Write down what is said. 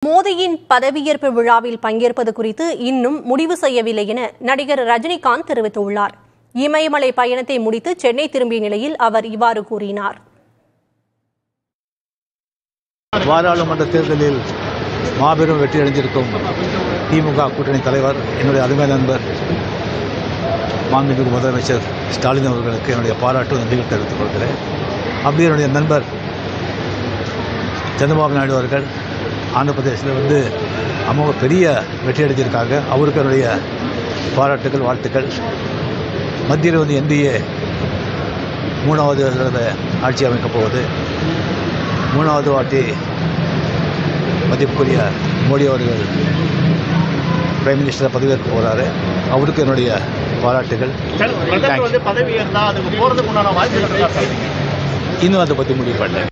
மோடியின் பதவியேற்பு விழாவில் பங்கேற்பது குறித்து இன்னும் முடிவு செய்யவில்லை என நடிகர் ரஜினிகாந்த் தெரிவித்துள்ளார். இமயமலை பயணத்தை முடித்து சென்னை திரும்பிய நிலையில் அவர் இவ்வாறு கூறினார். பாராளுமன்ற தேர்தலில் மாபெரும் வெற்றியடைந்திருக்கும் திமுக கூட்டணி தலைவர் என்னுடைய அருமை நண்பர் மாண்புமிகு முதலமைச்சர் ஸ்டாலின் அவர்களுக்கு என்னுடைய பாராட்டு நன்றிகள் தெரிவித்துக் கொள்கிறேன். அப்படி என்னுடைய நண்பர் சந்திரபாபு நாயுடு அவர்கள் ஆந்திர பிரதேசத்தில் அமோக பெரிய வெற்றி அடைஞ்சிருக்காங்க. அவருக்கு என்னுடைய பாராட்டுகள், வாழ்த்துக்கள். மத்தியில் என்டிஏ 3வது தடவை ஆட்சி அமைக்கப் போகுது. 3வது வாட்டி மதிப்புக்குரிய மோடி அவர்கள் பிரைம் மினிஸ்டராக பதவியேற்க போகிறாரு. அவருக்கு என்னுடைய பாராட்டுகள். இன்னும் அதை பற்றி முடிவு பண்ணேன்.